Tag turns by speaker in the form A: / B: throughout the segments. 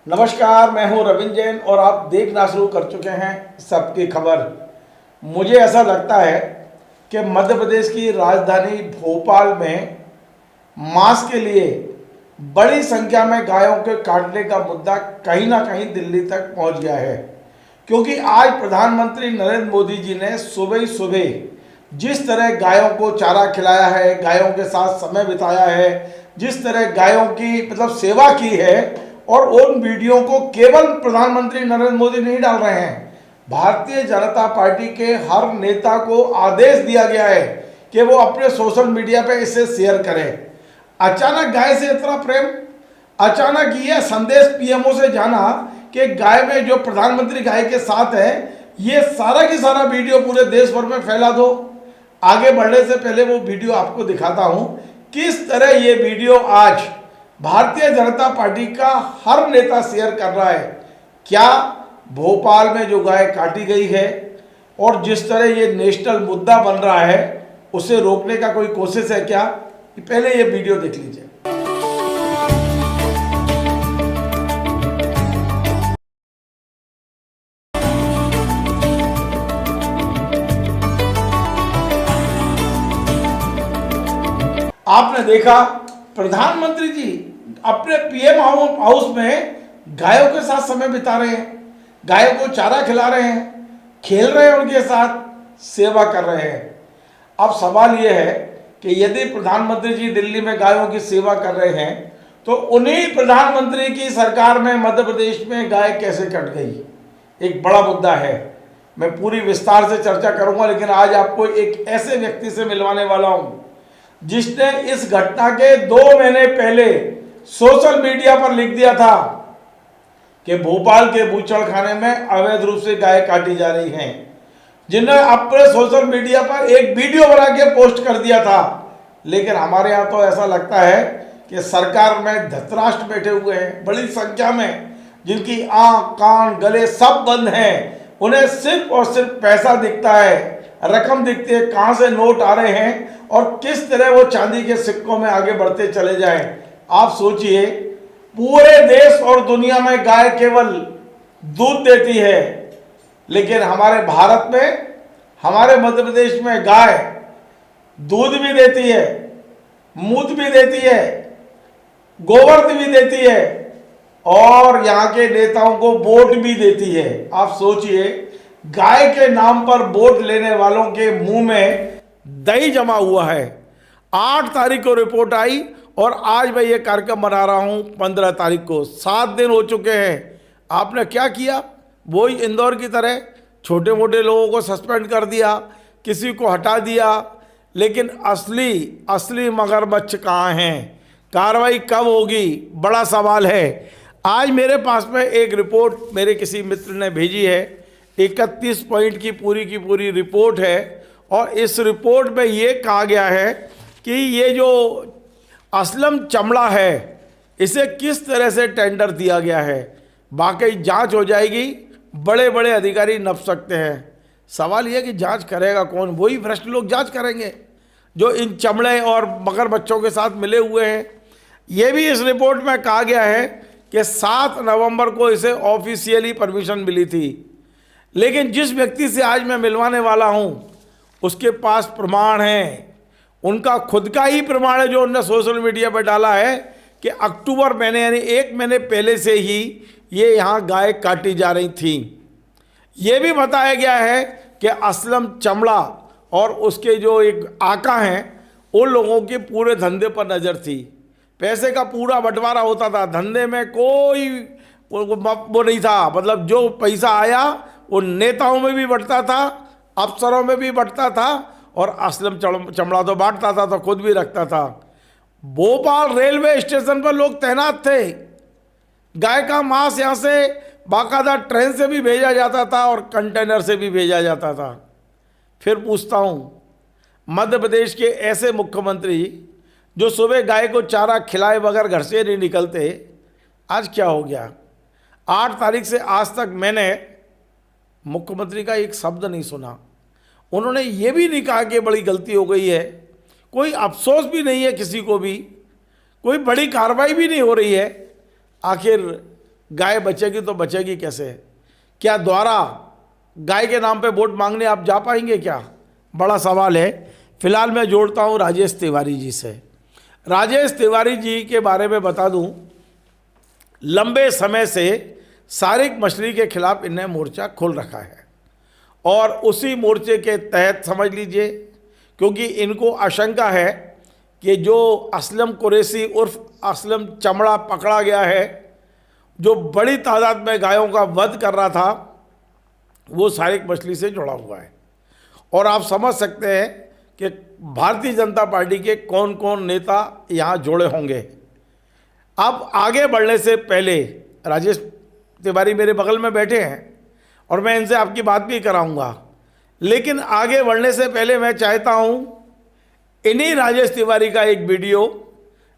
A: नमस्कार, मैं हूं रविंद्र जैन और आप देखना शुरू कर चुके हैं सबकी खबर। मुझे ऐसा लगता है कि मध्य प्रदेश की राजधानी भोपाल में मांस के लिए बड़ी संख्या में गायों के काटने का मुद्दा कहीं ना कहीं दिल्ली तक पहुंच गया है, क्योंकि आज प्रधानमंत्री नरेंद्र मोदी जी ने सुबह ही सुबह जिस तरह गायों को चारा खिलाया है, गायों के साथ समय बिताया है, जिस तरह गायों की सेवा की है, और उन वीडियो को केवल प्रधानमंत्री नरेंद्र मोदी नहीं डाल रहे हैं, भारतीय जनता पार्टी के हर नेता को आदेश दिया गया है कि वो अपने सोशल मीडिया पे इसे शेयर करें। अचानक गाय से इतना प्रेम, अचानक ये संदेश पीएमओ से जाना कि गाय में जो प्रधानमंत्री गाय के साथ है, ये सारा की सारा वीडियो पूरे देश भर में फैला दो। आगे बढ़ने से पहले वो वीडियो आपको दिखाता हूं किस तरह ये वीडियो आज भारतीय जनता पार्टी का हर नेता शेयर कर रहा है। क्या भोपाल में जो गाय काटी गई है और जिस तरह ये नेशनल मुद्दा बन रहा है, उसे रोकने का कोई कोशिश है क्या? पहले ये वीडियो देख लीजिए। आपने देखा प्रधानमंत्री जी अपने पीएम हाउस में गायों के साथ समय बिता रहे हैं, गायों को चारा खिला रहे हैं, खेल रहे हैं, उनके साथ सेवा कर रहे हैं। अब सवाल यह है कि यदि प्रधानमंत्री जी दिल्ली में गायों की सेवा कर रहे हैं, तो उन्हीं प्रधानमंत्री की सरकार में मध्य प्रदेश में गाय कैसे कट गई? एक बड़ा मुद्दा है। मैं पूरी विस्तार से चर्चा करूंगा, लेकिन आज आपको एक ऐसे व्यक्ति से मिलवाने वाला हूं जिसने इस घटना के 2 महीने पहले सोशल मीडिया पर लिख दिया था कि भोपाल के बूचड़खाने में अवैध रूप से गाय काटी जा रही हैं, जिन्होंने अपने सोशल मीडिया पर एक वीडियो बना के पोस्ट कर दिया था। लेकिन हमारे यहाँ तो ऐसा लगता है कि सरकार में धृतराष्ट्र बैठे हुए हैं बड़ी संख्या में, जिनकी आंख कान गले सब बंद हैं। उन्हें सिर्फ और सिर्फ पैसा दिखता है, रकम दिखती है, कहाँ से नोट आ रहे हैं और किस तरह वो चांदी के सिक्कों में आगे बढ़ते चले जाएं। आप सोचिए, पूरे देश और दुनिया में गाय केवल दूध देती है, लेकिन हमारे भारत में, हमारे मध्य प्रदेश में गाय दूध भी देती है, मूत्र भी देती है, गोबर भी देती है और यहाँ के नेताओं को वोट भी देती है। आप सोचिए, गाय के नाम पर वोट लेने वालों के मुंह में दही जमा हुआ है। 8 तारीख को रिपोर्ट आई और आज मैं ये कार्यक्रम बना रहा हूँ 15 तारीख को। 7 दिन हो चुके हैं। आपने क्या किया? वही इंदौर की तरह छोटे मोटे लोगों को सस्पेंड कर दिया, किसी को हटा दिया, लेकिन असली मगरमच्छ कहाँ हैं? कार्रवाई कब होगी? बड़ा सवाल है। आज मेरे पास में एक रिपोर्ट मेरे किसी मित्र ने भेजी है, 31 पॉइंट की पूरी रिपोर्ट है, और इस रिपोर्ट में ये कहा गया है कि ये जो असलम चमड़ा है, इसे किस तरह से टेंडर दिया गया है। बाकी जांच हो जाएगी, बड़े बड़े अधिकारी नप सकते हैं। सवाल यह कि जांच करेगा कौन? वही भ्रष्ट लोग जांच करेंगे जो इन चमड़े और मगरमच्छों के साथ मिले हुए हैं। ये भी इस रिपोर्ट में कहा गया है कि 7 नवंबर को इसे ऑफिशियली परमिशन मिली थी, लेकिन जिस व्यक्ति से आज मैं मिलवाने वाला हूँ उसके पास प्रमाण हैं। उनका खुद का ही प्रमाण है जो उन्होंने सोशल मीडिया पर डाला है कि अक्टूबर महीने यानी 1 महीने पहले से ही ये यहाँ गाय काटी जा रही थी। ये भी बताया गया है कि असलम चमड़ा और उसके जो एक आका हैं, उन लोगों के पूरे धंधे पर नज़र थी। पैसे का पूरा बंटवारा होता था, धंधे में कोई वो नहीं था। मतलब जो पैसा आया वो नेताओं में भी बंटता था, अफसरों में भी बंटता था, और असलम चमड़ा तो बांटता था तो खुद भी रखता था। भोपाल रेलवे स्टेशन पर लोग तैनात थे। गाय का मांस यहाँ से बाकायदा ट्रेन से भी भेजा जाता था और कंटेनर से भी भेजा जाता था। फिर पूछता हूँ, मध्य प्रदेश के ऐसे मुख्यमंत्री जो सुबह गाय को चारा खिलाए बगैर घर से नहीं निकलते, आज क्या हो गया? 8 तारीख से आज तक मैंने मुख्यमंत्री का एक शब्द नहीं सुना। उन्होंने ये भी नहीं कहा कि बड़ी गलती हो गई है, कोई अफसोस भी नहीं है किसी को भी, कोई बड़ी कार्रवाई भी नहीं हो रही है। आखिर गाय बचेगी तो बचेगी कैसे? क्या द्वारा गाय के नाम पे वोट मांगने आप जा पाएंगे क्या? बड़ा सवाल है। फिलहाल मैं जोड़ता हूँ राजेश तिवारी जी से। राजेश तिवारी जी के बारे में बता दूं, लंबे समय से सारिक मछली के खिलाफ इन्हें मोर्चा खोल रखा है और उसी मोर्चे के तहत समझ लीजिए, क्योंकि इनको आशंका है कि जो असलम कुरैशी उर्फ असलम चमड़ा पकड़ा गया है, जो बड़ी तादाद में गायों का वध कर रहा था, वो सारिक मछली से जुड़ा हुआ है। और आप समझ सकते हैं कि भारतीय जनता पार्टी के कौन कौन नेता यहाँ जुड़े होंगे। अब आगे बढ़ने से पहले, राजेश तिवारी मेरे बगल में बैठे हैं और मैं इनसे आपकी बात भी कराऊंगा, लेकिन आगे बढ़ने से पहले मैं चाहता हूं इन्हीं राजेश तिवारी का एक वीडियो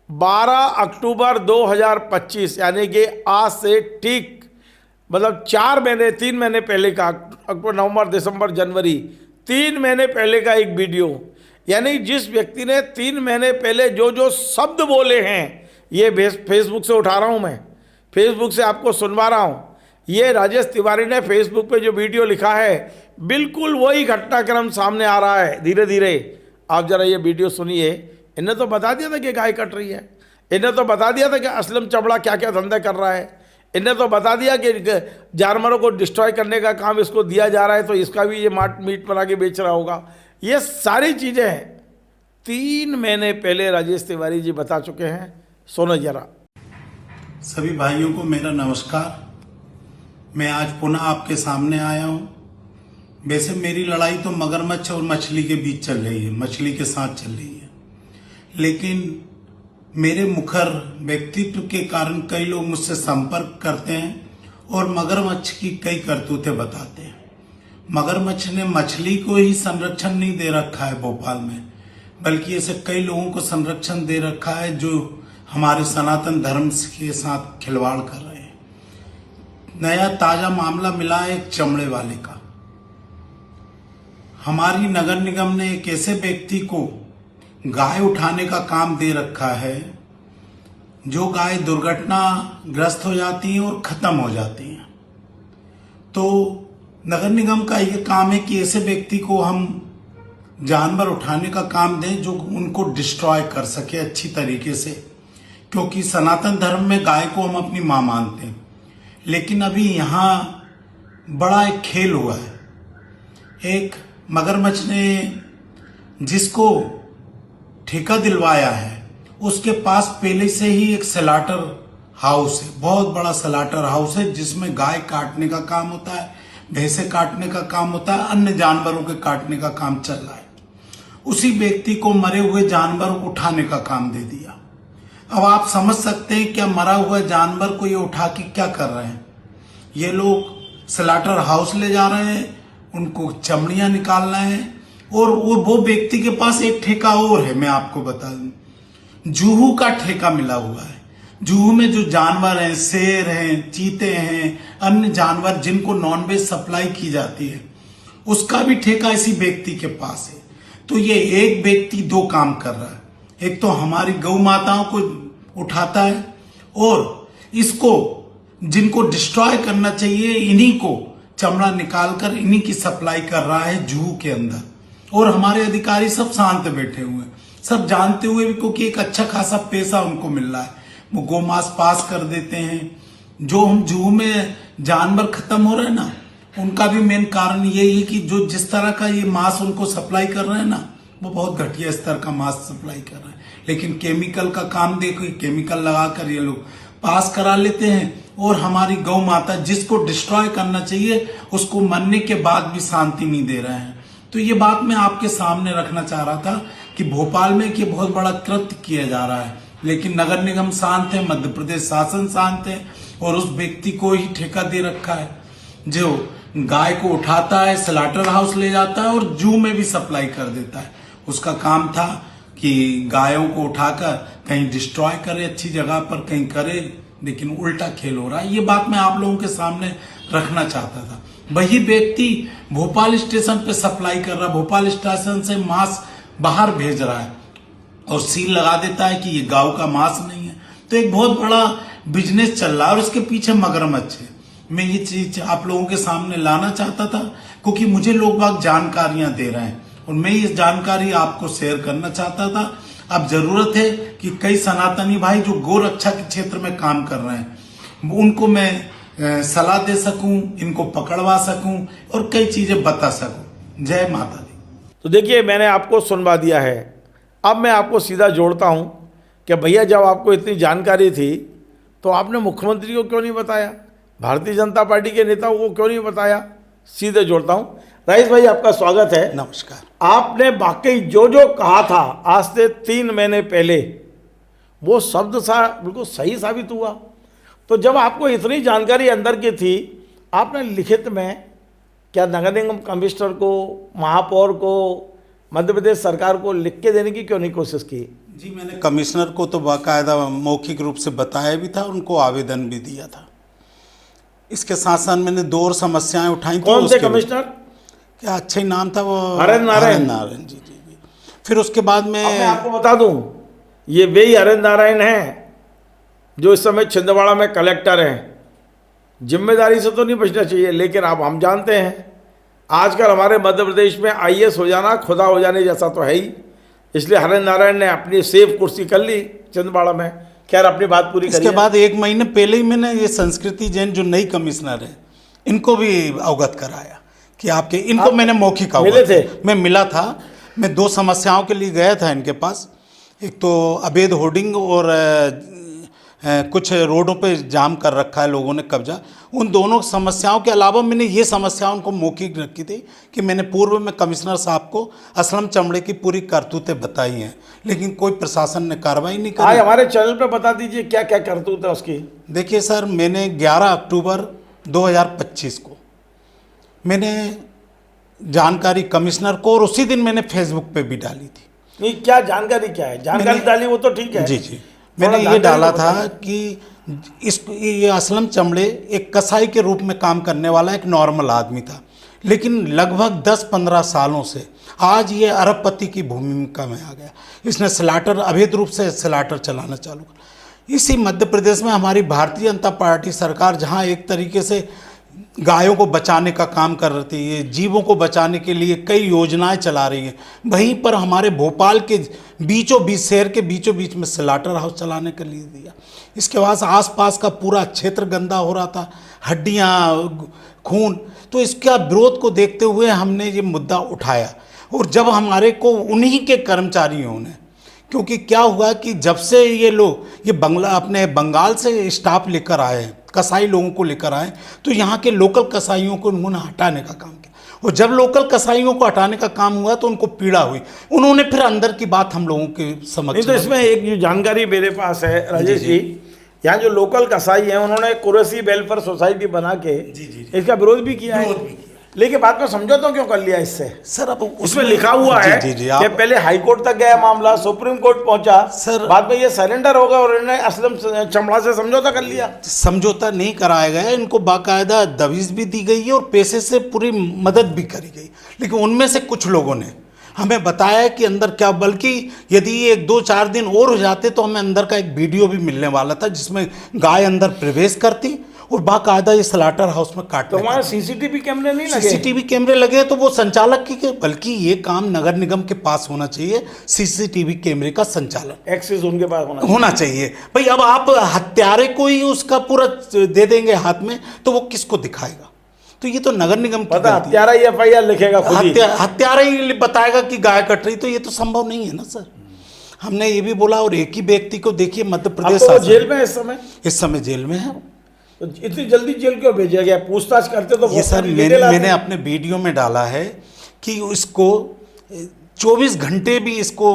A: 12 अक्टूबर 2025 यानी कि आज से ठीक मतलब 3 महीने पहले का, अक्टूबर नवंबर दिसंबर जनवरी 3 महीने पहले का एक वीडियो, यानी जिस व्यक्ति ने 3 महीने पहले जो जो शब्द बोले हैं, ये फेसबुक से उठा रहा हूं, मैं फेसबुक से आपको सुनवा रहा हूं। ये राजेश तिवारी ने फेसबुक पे जो वीडियो लिखा है, बिल्कुल वही घटनाक्रम सामने आ रहा है धीरे धीरे। आप जरा ये वीडियो सुनिए। इन्हें तो बता दिया था कि गाय कट रही है, इन्हें तो बता दिया था कि असलम चमड़ा क्या क्या धंधा कर रहा है, इन्हें तो बता दिया कि जानवरों को डिस्ट्रॉय करने का काम इसको दिया जा रहा है, तो इसका भी ये मीट बना के बेच रहा होगा। ये सारी चीज़ें 3 महीने पहले राजेश तिवारी जी बता चुके हैं। सुनो जरा।
B: सभी भाइयों को मेरा नमस्कार। मैं आज पुनः आपके सामने आया हूं। वैसे मेरी लड़ाई तो मगरमच्छ और मछली के बीच चल रही है, मछली के साथ चल रही है, लेकिन मेरे मुखर व्यक्तित्व के कारण कई लोग मुझसे संपर्क करते हैं और मगरमच्छ की कई करतूतें बताते हैं। मगरमच्छ ने मछली को ही संरक्षण नहीं दे रखा है भोपाल में, बल्कि ऐसे कई लोगों को संरक्षण दे रखा है जो हमारे सनातन धर्म के साथ खिलवाड़ कर रहे हैं। नया ताजा मामला मिला है एक चमड़े वाले का। हमारी नगर निगम ने एक ऐसे व्यक्ति को गाय उठाने का काम दे रखा है, जो गाय दुर्घटनाग्रस्त हो जाती है और खत्म हो जाती है। तो नगर निगम का ये काम है कि ऐसे व्यक्ति को हम जानवर उठाने का काम दें जो उनको डिस्ट्रॉय कर सके अच्छी तरीके से, क्योंकि सनातन धर्म में गाय को हम अपनी मां मानते हैं। लेकिन अभी यहां बड़ा एक खेल हुआ है। एक मगरमच्छ ने जिसको ठेका दिलवाया है, उसके पास पहले से ही एक स्लॉटर हाउस है, बहुत बड़ा स्लॉटर हाउस है, जिसमें गाय काटने का काम होता है, भैंसे काटने का काम होता है, अन्य जानवरों के काटने का काम चल रहा है। उसी व्यक्ति को मरे हुए जानवर उठाने का काम दे दिया। अब आप समझ सकते हैं क्या मरा हुआ जानवर को ये उठा के क्या कर रहे हैं। ये लोग स्लॉटर हाउस ले जा रहे हैं, उनको चमड़ियां निकाल रहे हैं, और वो व्यक्ति के पास एक ठेका और है। मैं आपको बता दूं, जुहू का ठेका मिला हुआ है। जुहू में जो जानवर हैं, शेर हैं, चीते हैं, अन्य जानवर जिनको नॉनवेज सप्लाई की जाती है, उसका भी ठेका इसी व्यक्ति के पास है। तो ये एक व्यक्ति 2 काम कर रहा है। एक तो हमारी गौ माताओं को उठाता है, और इसको जिनको डिस्ट्रॉय करना चाहिए, इन्हीं को चमड़ा निकालकर इन्हीं की सप्लाई कर रहा है जुहू के अंदर। और हमारे अधिकारी सब शांत बैठे हुए हैं, सब जानते हुए भी, क्योंकि एक अच्छा खासा पैसा उनको मिल रहा है, वो गोमांस पास कर देते हैं। जो हम जुहू में जानवर खत्म हो रहे हैं ना, उनका भी मेन कारण यही है कि जो जिस तरह का ये मांस उनको सप्लाई कर रहे हैं ना, वो बहुत घटिया स्तर का मांस सप्लाई कर रहे हैं। लेकिन केमिकल का काम देखो, केमिकल लगाकर ये लोग पास करा लेते हैं, और हमारी गौ माता जिसको डिस्ट्रॉय करना चाहिए उसको मरने के बाद भी शांति नहीं दे रहे हैं। तो ये बात मैं आपके सामने रखना चाह रहा था कि भोपाल में ये बहुत बड़ा कृत्य किया जा रहा है, लेकिन नगर निगम शांत है, मध्य प्रदेश शासन शांत है, और उस व्यक्ति को ही ठेका दे रखा है जो गाय को उठाता है, स्लॉटर हाउस ले जाता है और जू में भी सप्लाई कर देता है। उसका काम था कि गायों को उठाकर कहीं डिस्ट्रॉय करे अच्छी जगह पर, कहीं करे, लेकिन उल्टा खेल हो रहा है। ये बात मैं आप लोगों के सामने रखना चाहता था। वही व्यक्ति भोपाल स्टेशन पे सप्लाई कर रहा है, भोपाल स्टेशन से मांस बाहर भेज रहा है और सील लगा देता है कि ये गांव का मांस नहीं है। तो एक बहुत बड़ा बिजनेस चल रहा है और इसके पीछे मगरमच्छ है। मैं ये चीज आप लोगों के सामने लाना चाहता था क्योंकि मुझे लोग बाग जानकारियां दे रहे हैं और मैं ये जानकारी आपको शेयर करना चाहता था। अब जरूरत है कि कई सनातनी भाई जो गोरक्षा के क्षेत्र में काम कर रहे हैं उनको मैं सलाह दे सकूं, इनको पकड़वा सकूं और कई चीजें बता सकूं। जय माता दी।
A: तो देखिए, मैंने आपको सुनवा दिया है। अब मैं आपको सीधा जोड़ता हूं कि भैया जब आपको इतनी जानकारी थी तो आपने मुख्यमंत्री को क्यों नहीं बताया, भारतीय जनता पार्टी के नेताओं को क्यों नहीं बताया। सीधे जोड़ता हूं। राइस भाई, आपका स्वागत है।
B: नमस्कार।
A: आपने वाकई जो जो कहा था आज से 3 महीने पहले वो शब्द सा बिल्कुल सही साबित हुआ। तो जब आपको इतनी जानकारी अंदर की थी, आपने लिखित में क्या नगर निगम कमिश्नर को, महापौर को, मध्य प्रदेश सरकार को लिख के देने की क्यों नहीं कोशिश की?
B: जी, मैंने कमिश्नर को तो बाकायदा मौखिक रूप से बताया भी था, उनको आवेदन भी दिया था। इसके साथ साथ मैंने 2 और समस्याएं उठाई थी।
A: कौन से कमिश्नर?
B: क्या अच्छा ही नाम था वो,
A: हरेंद्र नारायण।
B: नारायण जी। फिर उसके बाद में
A: मैं आपको बता दूं, ये वे ही हरेंद्र नारायण हैं जो इस समय छिंदवाड़ा में कलेक्टर हैं। जिम्मेदारी से तो नहीं बचना चाहिए, लेकिन अब हम जानते हैं आजकल हमारे मध्य प्रदेश में IAS हो जाना खुदा हो जाने जैसा तो है ही। इसलिए हरेंद्र नारायण ने अपनी सेफ कुर्सी कर ली छिंदवाड़ा में। खैर, अपनी बात पूरी करिए।
B: इसके बाद 1 महीने पहले ही मैंने ये संस्कृति जैन जो नई कमिश्नर है इनको भी अवगत कराया कि आपके इनको मैंने मौखिक
A: मिले थे?
B: मैं मिला था। मैं 2 समस्याओं के लिए गया था इनके पास। एक तो अवैध होर्डिंग और कुछ रोडों पे जाम कर रखा है लोगों ने कब्जा। उन दोनों समस्याओं के अलावा मैंने ये समस्या उनको मौखिक रखी थी कि मैंने पूर्व में कमिश्नर साहब को असलम चमड़े की पूरी करतूतें बताई हैं, लेकिन कोई प्रशासन ने कार्रवाई नहीं
A: आज
B: करी।
A: हमारे चैनल पे बता दीजिए क्या क्या करतूत है उसकी।
B: देखिए सर, मैंने 11 अक्टूबर 2025 को मैंने जानकारी कमिश्नर को और उसी दिन मैंने फेसबुक पे भी डाली थी।
A: नहीं, क्या जानकारी क्या है? जानकारी डाली वो तो ठीक है।
B: जी, मैंने ये डाला था कि ये असलम चमड़े एक कसाई के रूप में काम करने वाला एक नॉर्मल आदमी था, लेकिन लगभग 10-15 सालों से आज ये अरबपति की भूमिका में आ गया। इसने स्लाटर, अवैध रूप से स्लाटर चलाना चालू कर। इसी मध्य प्रदेश में हमारी भारतीय जनता पार्टी सरकार जहाँ एक तरीके से गायों को बचाने का काम कर रही है, जीवों को बचाने के लिए कई योजनाएं चला रही है, वहीं पर हमारे भोपाल के बीचों बीच, शहर के बीचों बीच में स्लाटर हाउस चलाने के लिए दिया। इसके बाद आसपास का पूरा क्षेत्र गंदा हो रहा था, हड्डियां, खून। तो इसका विरोध को देखते हुए हमने ये मुद्दा उठाया। और जब हमारे को उन्हीं के कर्मचारियों ने, क्योंकि क्या हुआ कि जब से ये लोग ये अपने बंगाल से स्टाफ लेकर आए हैं, कसाई लोगों को लेकर आए, तो यहाँ के लोकल कसाईयों को उन्होंने हटाने का काम किया। और जब लोकल कसाईयों को हटाने का काम हुआ तो उनको पीड़ा हुई। उन्होंने फिर अंदर की बात हम लोगों के समझ।
A: नहीं, तो इसमें एक जो जानकारी मेरे पास है राजेश जी, यहाँ जो लोकल कसाई हैं उन्होंने कुरैशी वेलफेयर सोसाइटी बना के इसका विरोध भी किया है, लेकिन बाद में समझौता क्यों कर लिया इससे?
B: सर, अब
A: उसमें लिखा हुआ है कि पहले हाई कोर्ट तक गया मामला, सुप्रीम कोर्ट पहुंचा,
B: सर
A: बाद में ये सरेंडर होगा और इन्होंने असलम चमड़ा से समझौता कर लिया।
B: समझौता नहीं कराया गया, इनको बाकायदा दबिश भी दी गई है और पैसे से पूरी मदद भी करी गई। लेकिन उनमें से कुछ लोगों ने हमें बताया कि अंदर क्या, बल्कि यदि ये 1-2-4 दिन और हो जाते तो हमें अंदर का एक वीडियो भी मिलने वाला था जिसमें गाय अंदर प्रवेश करती और बाकायदा ये स्लाटर हाउस में काट।
A: तो हमारे CCTV कैमरे नहीं लगे?
B: CCTV कैमरे लगे तो वो संचालक की, बल्कि ये काम नगर निगम के पास होना चाहिए। CCTV कैमरे का संचालन
A: एक्सेस उनके पास
B: होना चाहिए। भाई, अब आप हत्यारे को ही उसका पूरा दे देंगे हाथ में तो वो किसको दिखाएगा? तो ये तो नगर निगम की
A: पता, हत्यारा ही FIR लिखेगा खुद ही,
B: हत्यारा ही बताएगा कि गाय कट रही। तो ये तो संभव नहीं है ना सर। हमने ये भी बोला। और एक ही व्यक्ति को देखिए, मध्य प्रदेश
A: तो जेल में इस समय
B: जेल में है।
A: तो इतनी जल्दी जेल क्यों भेजा गया? पूछताछ करते तो
B: ये सर मैंने अपने वीडियो में डाला है कि इसको 24 घंटे भी इसको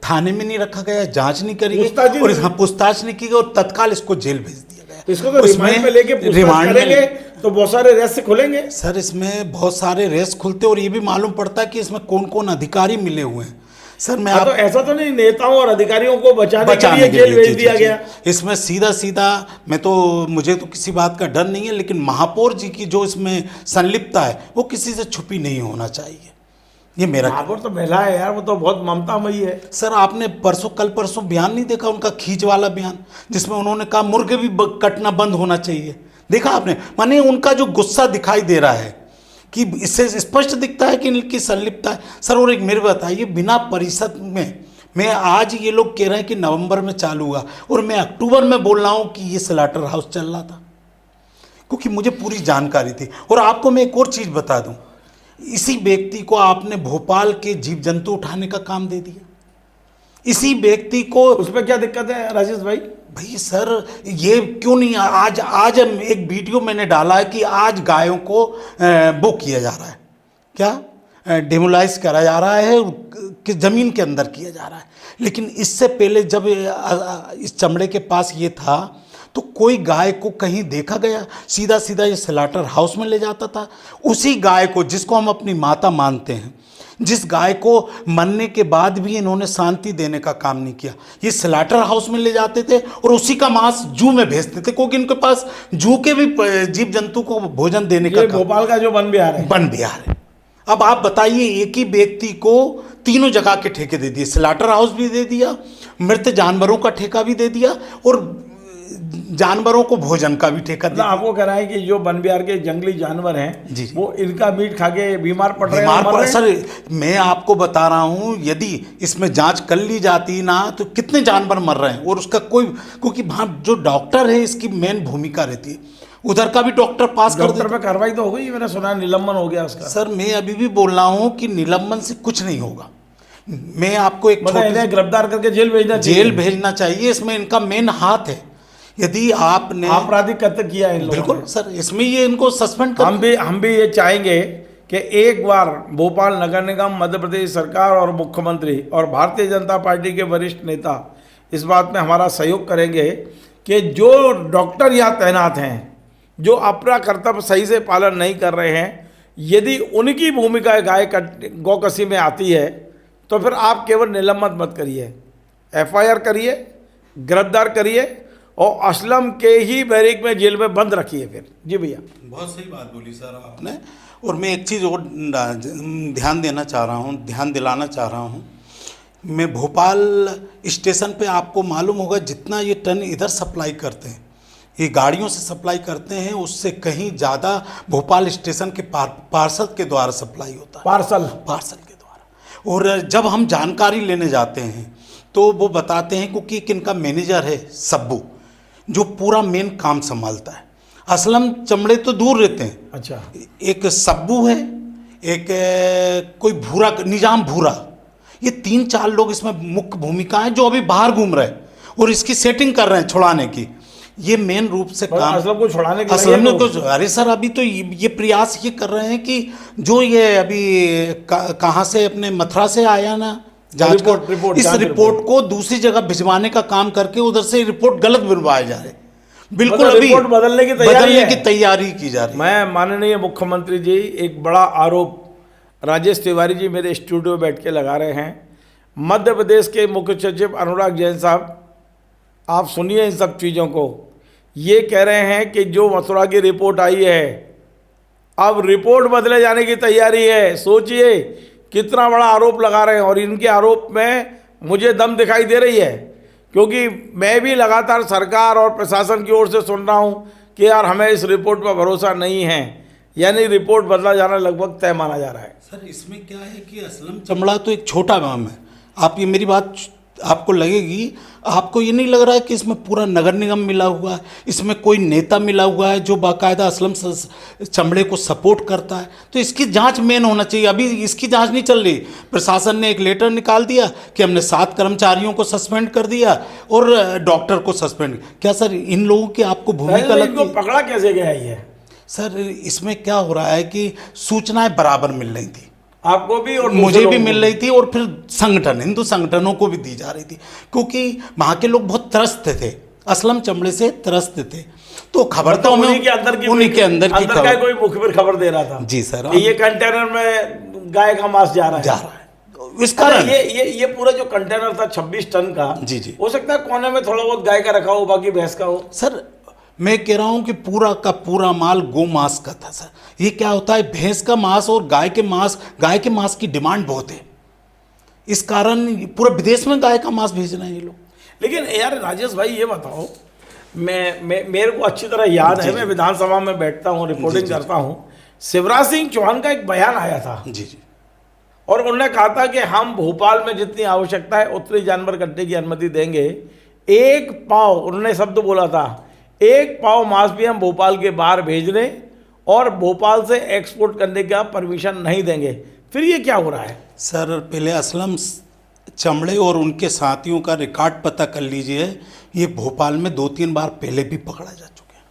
B: थाने में नहीं रखा गया, जांच नहीं करी गई और पूछताछ नहीं की गई और तत्काल इसको जेल भेज दिया गया।
A: तो इसको तो रिमांड पे लेके पूछताछ करेंगे तो बहुत सारे रेस्ट खुलेंगे।
B: सर, इसमें बहुत सारे रेस्ट खुलते और ये भी मालूम पड़ता है कि इसमें कौन कौन अधिकारी मिले हुए हैं। सर, मैं
A: तो ऐसा तो नहीं नेताओं और अधिकारियों को बचाने के लिए जेल भेज दिया गया?
B: इसमें सीधा मुझे तो किसी बात का डर नहीं है, लेकिन महापौर जी की जो इसमें संलिप्तता है वो किसी से छुपी नहीं होना चाहिए। ये मेरा
A: महापौर तो महिला है यार, वो तो बहुत ममतामयी है।
B: सर आपने कल परसों बयान नहीं देखा उनका, खींच वाला बयान, जिसमें उन्होंने कहा मुर्गे भी कटना बंद होना चाहिए। देखा आपने? माने उनका जो गुस्सा दिखाई दे रहा है कि इससे स्पष्ट दिखता है कि इनकी संलिप्तता है। सर और एक मेरे बताइए, बिना परिषद में मैं आज ये लोग कह रहे हैं कि नवंबर में चालू हुआ और मैं अक्टूबर में बोल रहा हूँ कि ये स्लॉटर हाउस चल रहा था, क्योंकि मुझे पूरी जानकारी थी। और आपको मैं एक और चीज़ बता दूं, इसी व्यक्ति को आपने भोपाल के जीव जंतु उठाने का काम दे दिया। इसी व्यक्ति को,
A: उसमें क्या दिक्कत है राजेश भाई?
B: भाई सर ये क्यों नहीं, आज एक वीडियो मैंने डाला है कि आज गायों को वो किया जा रहा है, क्या डेमोलाइज करा जा रहा है, कि ज़मीन के अंदर किया जा रहा है। लेकिन इससे पहले जब इस चमड़े के पास ये था तो कोई गाय को कहीं देखा गया? सीधा सीधा ये स्लॉटर हाउस में ले जाता था। उसी गाय को जिसको हम अपनी माता मानते हैं, जिस गाय को मरने के बाद भी इन्होंने शांति देने का काम नहीं किया, ये स्लॉटर हाउस में ले जाते थे और उसी का मांस जू में भेजते थे, क्योंकि इनके पास जू के भी जीव जंतु को भोजन देने का काम।
A: भोपाल का जो वन विहार है,
B: वन विहार है। अब आप बताइए, एक ही व्यक्ति को तीनों जगह के ठेके दे दिए, स्लॉटर हाउस भी दे दिया, मृत जानवरों का ठेका भी दे दिया और जानवरों को भोजन का भी ठेका दिया।
A: आपको कह रहा है कि जो वन विहार के जंगली जानवर हैं
B: जी।
A: वो इनका मीट खा के बीमार पड़ रहे हैं।
B: सर मैं आपको बता रहा हूं, यदि इसमें जांच कर ली जाती ना तो कितने जानवर मर रहे हैं और उसका कोई, क्योंकि वहां जो डॉक्टर है इसकी मेन भूमिका रहती है, उधर का भी डॉक्टर पास कर देता।
A: पे कार्रवाई तो हो गई, मैंने सुना निलंबन हो गया उसका।
B: सर मैं अभी भी बोल रहा हूं कि निलंबन से कुछ नहीं होगा। मैं आपको एक
A: इन्हें गिरफ्तार करके जेल भेजना
B: चाहिए। इसमें इनका मेन हाथ है। यदि आपने
A: आपराधिक कृत्य किया है,
B: बिल्कुल सर, इसमें ये इनको सस्पेंड कर।
A: हम भी ये चाहेंगे कि एक बार भोपाल नगर निगम, मध्य प्रदेश सरकार और मुख्यमंत्री और भारतीय जनता पार्टी के वरिष्ठ नेता इस बात में हमारा सहयोग करेंगे कि जो डॉक्टर यहाँ तैनात हैं, जो अपना कर्तव्य सही से पालन नहीं कर रहे हैं, यदि उनकी भूमिका गौकसी में आती है तो फिर आप केवल निलंबित मत करिए, FIR करिए, गिरफ्तार करिए और असलम के ही बैरिक में जेल में बंद रखिए फिर। जी भैया,
B: बहुत सही बात बोली सर आपने। और मैं एक चीज़ और ध्यान दिलाना चाह रहा हूँ। मैं भोपाल स्टेशन पे, आपको मालूम होगा जितना ये टन इधर सप्लाई करते हैं, ये गाड़ियों से सप्लाई करते हैं, उससे कहीं ज़्यादा भोपाल स्टेशन के पार्षद के द्वारा सप्लाई होता है। पार्सल के द्वारा। और जब हम जानकारी लेने जाते हैं तो वो बताते हैं, क्योंकि एक इनका मैनेजर है सब्बू, जो पूरा मेन काम संभालता है। असलम चमड़े तो दूर रहते हैं,
A: अच्छा,
B: एक सब्बू है, एक कोई भूरा, निजाम भूरा, ये 3-4 लोग इसमें मुख्य भूमिका है, जो अभी बाहर घूम रहे हैं और इसकी सेटिंग कर रहे हैं छुड़ाने की। ये मेन रूप से काम
A: असलम को छुड़ाने के
B: असलम को। अरे सर अभी तो ये प्रयास ये कर रहे हैं कि जो ये अभी कहाँ से, अपने मथुरा से आया ना जांच रिपोर्ट, इस रिपोर्ट को दूसरी जगह भिजवाने का काम करके उधर से रिपोर्ट गलत बनवाए जा रहे। बिल्कुल अभी
A: रिपोर्ट बदलने की
B: तैयारी की जा रही।
A: मैं माननीय मुख्यमंत्री जी, एक बड़ा आरोप राजेश तिवारी जी मेरे स्टूडियो में बैठ के लगा रहे हैं। मध्य प्रदेश के मुख्य सचिव अनुराग जैन साहब, आप सुनिए इन सब चीज़ों को। ये कह रहे हैं कि जो मथुरा की रिपोर्ट आई है, अब रिपोर्ट बदले जाने की तैयारी है। सोचिए कितना बड़ा आरोप लगा रहे हैं। और इनके आरोप में मुझे दम दिखाई दे रही है, क्योंकि मैं भी लगातार सरकार और प्रशासन की ओर से सुन रहा हूं कि यार हमें इस रिपोर्ट पर भरोसा नहीं है, यानी रिपोर्ट बदला जाना लगभग तय माना जा रहा है।
B: सर इसमें क्या है कि असलम चमड़ा तो एक छोटा गांव है। आप ये मेरी बात आपको लगेगी, आपको ये नहीं लग रहा है कि इसमें पूरा नगर निगम मिला हुआ है, इसमें कोई नेता मिला हुआ है जो बाकायदा असलम चमड़े को सपोर्ट करता है? तो इसकी जांच मेन होना चाहिए। अभी इसकी जांच नहीं चल रही। प्रशासन ने एक लेटर निकाल दिया कि हमने 7 कर्मचारियों को सस्पेंड कर दिया और डॉक्टर को सस्पेंड। क्या सर इन लोगों की आपको भूमिका लगती है?
A: पकड़ा कैसे गया ये?
B: सर इसमें क्या हो रहा है कि सूचनाएं बराबर मिल रही थी,
A: आपको भी और
B: मुझे भी मिल रही थी, और फिर हिंदू संगठनों को भी दी जा रही थी, क्योंकि वहाँ के लोग बहुत त्रस्त थे, असलम चमड़े से त्रस्त थे। तो खबर तो हमें उन्हीं के अंदर की
A: कोई मुखबिर खबर दे रहा था।
B: जी सर,
A: ये कंटेनर में गाय का मांस जा रहा है।
B: इस कारण
A: ये पूरा जो कंटेनर था 26 टन का,
B: जी,
A: हो सकता है कोने में थोड़ा बहुत गाय का रखा हो, बाकी भैंस का हो।
B: सर मैं कह रहा हूं कि पूरा का पूरा माल गो मांस का था सर। ये क्या होता है, भैंस का मांस और गाय के मांस की डिमांड बहुत है, इस कारण पूरे विदेश में गाय का मांस भेज रहे हैं ये लोग।
A: लेकिन यार राजेश भाई ये बताओ, मेरे को अच्छी तरह याद है, मैं विधानसभा में बैठता हूँ, रिपोर्टिंग करता हूँ, शिवराज सिंह चौहान का एक बयान आया था
B: जी जी।
A: और उन्होंने कहा था कि हम भोपाल में जितनी आवश्यकता है उतनी जानवर कटने की अनुमति देंगे। एक पाव, उन्होंने शब्द बोला था, एक पाव मांस भी हम भोपाल के बाहर भेज दें और भोपाल से एक्सपोर्ट करने का परमिशन नहीं देंगे। फिर ये क्या हो रहा है
B: सर? पहले असलम चमड़े और उनके साथियों का रिकॉर्ड पता कर लीजिए, ये भोपाल में 2-3 बार पहले भी पकड़ा जा चुके हैं।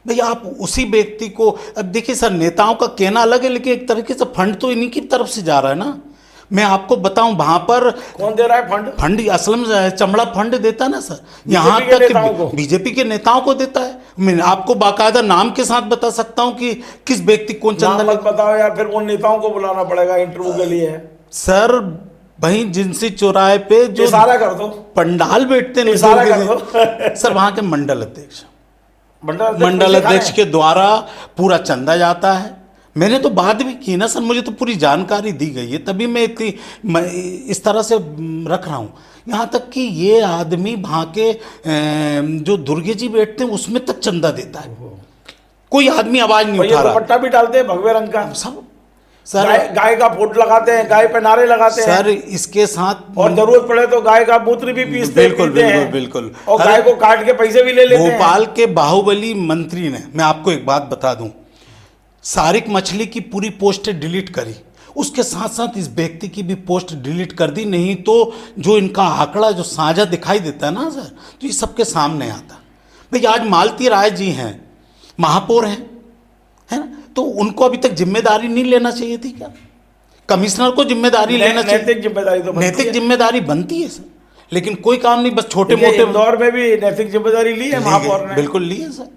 B: भैया आप उसी व्यक्ति को, अब देखिए सर, नेताओं का कहना अलग है, लेकिन एक तरीके से फंड तो इन्हीं की तरफ से जा रहा है ना। मैं आपको बताऊं, वहां पर
A: कौन दे रहा है फंड?
B: फंड असलम चमड़ा फंड देता है ना सर, यहाँ तक बीजेपी के नेताओं को देता है। मैं आपको बाकायदा नाम के साथ बता सकता हूं कि किस व्यक्ति कौन चंदा
A: मत बताओ यार, फिर उन नेताओं को बुलाना पड़ेगा इंटरव्यू के लिए।
B: सर वहीं जिनसी चौराहे पे जो
A: इशारा कर दो,
B: पंडाल बैठते हैं,
A: इशारा कर दो
B: सर वहां के मंडल अध्यक्ष के द्वारा पूरा चंदा जाता है। मैंने तो बात भी की ना सर, मुझे तो पूरी जानकारी दी गई है, तभी मैं इस तरह से रख रहा हूँ। यहाँ तक कि ये आदमी वहाँ के जो दुर्गे जी बैठते हैं उसमें तक चंदा देता है, कोई आदमी आवाज नहीं उठा रहा।
A: दुपट्टा भी डालते हैं भगवे रंग का
B: सब सर,
A: गाय का फोटो लगाते हैं, गाय पे नारे लगाते हैं
B: सर। इसके साथ
A: और जरूरत पड़े तो गाय का मूत्र भी पीसते हैं,
B: बिल्कुल।
A: और गाय को काट के पैसे भी ले लेते हैं।
B: भोपाल के बाहुबली मंत्री ने, मैं आपको एक बात बता दूं, सारिक मछली की पूरी पोस्ट डिलीट करी, उसके साथ साथ इस व्यक्ति की भी पोस्ट डिलीट कर दी, नहीं तो जो इनका आंकड़ा जो साझा दिखाई देता है ना सर, तो ये सबके सामने आता। भाई आज मालती राय जी हैं, महापौर हैं, है ना, तो उनको अभी तक जिम्मेदारी नहीं लेना चाहिए थी क्या? कमिश्नर को जिम्मेदारी लेना चाहिए।
A: नैतिक जिम्मेदारी तो
B: नैतिक जिम्मेदारी बनती है सर, लेकिन कोई काम नहीं, बस छोटे मोटे।
A: इंदौर में भी नैतिक जिम्मेदारी ली है महापौर ने,
B: बिल्कुल ली है सर।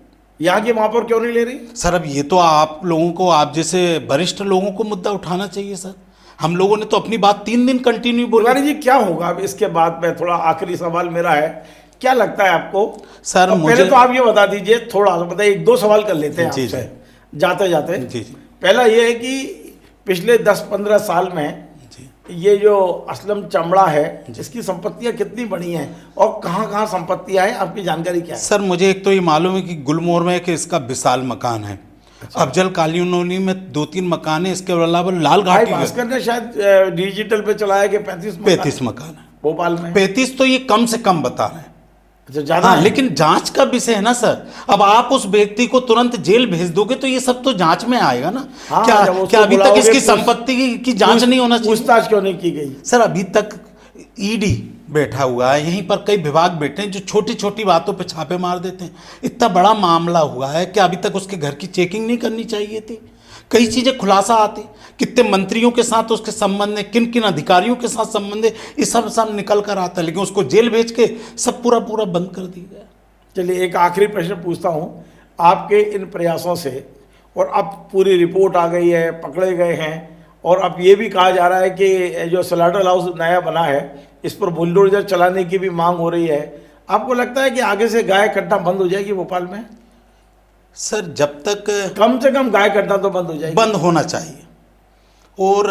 A: यहाँ की महापौर क्यों नहीं ले रही
B: सर? अब ये तो आप लोगों को, आप जैसे वरिष्ठ लोगों को मुद्दा उठाना चाहिए सर। हम लोगों ने तो अपनी बात 3 दिन कंटिन्यू बोली।
A: जी क्या होगा अब इसके बाद में? थोड़ा आखिरी सवाल मेरा है, क्या लगता है आपको
B: सर?
A: पहले तो आप ये बता दीजिए, थोड़ा मतलब 1-2 सवाल कर लेते हैं आपसे जाते जाते। पहला ये है कि पिछले 10-15 साल में ये जो असलम चमड़ा है, इसकी संपत्तियां कितनी बड़ी हैं और कहाँ कहाँ संपत्तियां हैं, आपकी जानकारी क्या है?
B: सर मुझे एक तो ये मालूम है कि गुलमोहर में कि इसका विशाल मकान है। अच्छा। अफजल कॉलोनी में 2-3 मकान है, इसके अलावा लाल घाटी
A: भास्कर ने शायद डिजिटल पे चलाया कि 35
B: मकान है
A: भोपाल में।
B: 35 तो ये कम से कम बता रहे हैं।
A: अच्छा, ज्यादा
B: हाँ, लेकिन जांच का विषय है ना सर। अब आप उस व्यक्ति को तुरंत जेल भेज दोगे तो ये सब तो जांच में आएगा ना।
A: हाँ,
B: क्या अभी तक इसकी संपत्ति की जांच नहीं होना चाहिए?
A: पूछताछ क्यों नहीं की गई?
B: सर अभी तक ईडी बैठा हुआ है, यहीं पर कई विभाग बैठे हैं जो छोटी छोटी बातों पे छापे मार देते हैं। इतना बड़ा मामला हुआ है कि अभी तक उसके घर की चेकिंग नहीं करनी चाहिए थी? कई चीज़ें खुलासा आती, कितने मंत्रियों के साथ उसके संबंध है, किन किन अधिकारियों के साथ संबंध है, ये सब निकल कर आता है, लेकिन उसको जेल भेज के सब पूरा बंद कर दिया गया।
A: चलिए एक आखिरी प्रश्न पूछता हूँ, आपके इन प्रयासों से, और अब पूरी रिपोर्ट आ गई है, पकड़े गए हैं, और अब ये भी कहा जा रहा है कि जो स्लाटर हाउस नया बना है इस पर बुलडोजर चलाने की भी मांग हो रही है, आपको लगता है कि आगे से गाय कटना बंद हो जाएगी भोपाल में?
B: सर जब तक
A: कम से कम गाय कटना तो बंद हो जाएगी,
B: बंद होना चाहिए। और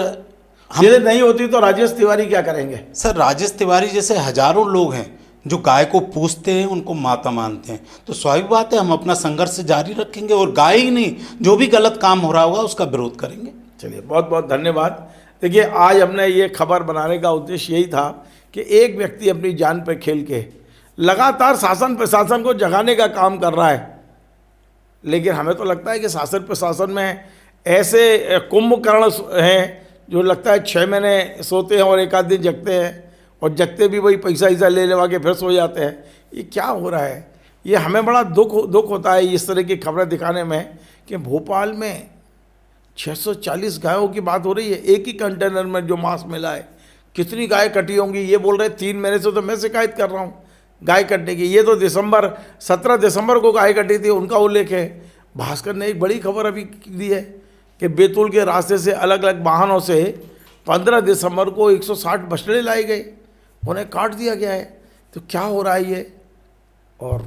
A: यदि नहीं होती तो राजेश तिवारी क्या करेंगे?
B: सर राजेश तिवारी जैसे हजारों लोग हैं जो गाय को पूजते हैं, उनको माता मानते हैं, तो स्वाभाविक बात है हम अपना संघर्ष जारी रखेंगे और गाय ही नहीं, जो भी गलत काम हो रहा होगा उसका विरोध करेंगे।
A: चलिए बहुत बहुत धन्यवाद। देखिए आज हमने ये खबर बनाने का उद्देश्य यही था कि एक व्यक्ति अपनी जान पर खेल के लगातार शासन प्रशासन को जगाने का काम कर रहा है, लेकिन हमें तो लगता है कि शासन प्रशासन में ऐसे कुंभकर्ण हैं जो लगता है 6 महीने सोते हैं और एक आध दिन जगते हैं, और जगते भी वही पैसा ले लेवा के फिर सो जाते हैं। ये क्या हो रहा है? ये हमें बड़ा दुख होता है इस तरह की खबरें दिखाने में कि भोपाल में 640 गायों की बात हो रही है, एक ही कंटेनर में जो मांस मिला है। कितनी गाय कटी होंगी ये बोल रहे 3 महीने से, तो मैं शिकायत कर रहा हूँ गाय कटने की। ये तो 17 दिसंबर को गाय कटी थी, उनका उल्लेख है। भास्कर ने एक बड़ी खबर अभी दी है कि बैतूल के रास्ते से अलग अलग वाहनों से 15 दिसंबर को 160 बछड़े लाए गए, उन्हें काट दिया गया है। तो क्या हो रहा है ये? और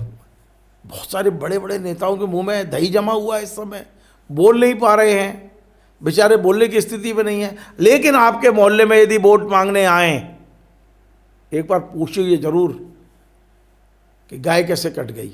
A: बहुत सारे बड़े बड़े नेताओं के मुंह में दही जमा हुआ है इस समय, बोल नहीं पा रहे हैं, बेचारे बोलने की स्थिति में नहीं है। लेकिन आपके मोहल्ले में यदि वोट मांगने आए, एक बार पूछिए जरूर कि गाय कैसे कट गई।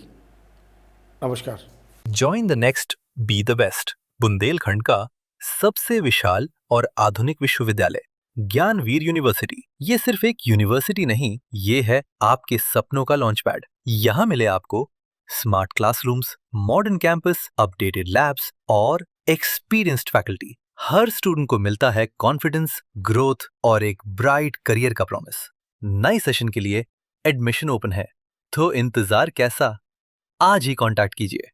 A: नमस्कार।
C: Join the next be the best, Bundelkhand का सबसे विशाल और आधुनिक विश्वविद्यालय ज्ञानवीर यूनिवर्सिटी। ये सिर्फ एक यूनिवर्सिटी नहीं, ये है आपके सपनों का लॉन्च पैड। यहाँ मिले आपको smart classrooms, modern campus, updated labs और एक्सपीरियंस्ड फैकल्टी। हर स्टूडेंट को मिलता है कॉन्फिडेंस, ग्रोथ और एक ब्राइट करियर का प्रॉमिस। नए सेशन के लिए एडमिशन ओपन है, तो इंतजार कैसा? आज ही कांटेक्ट कीजिए।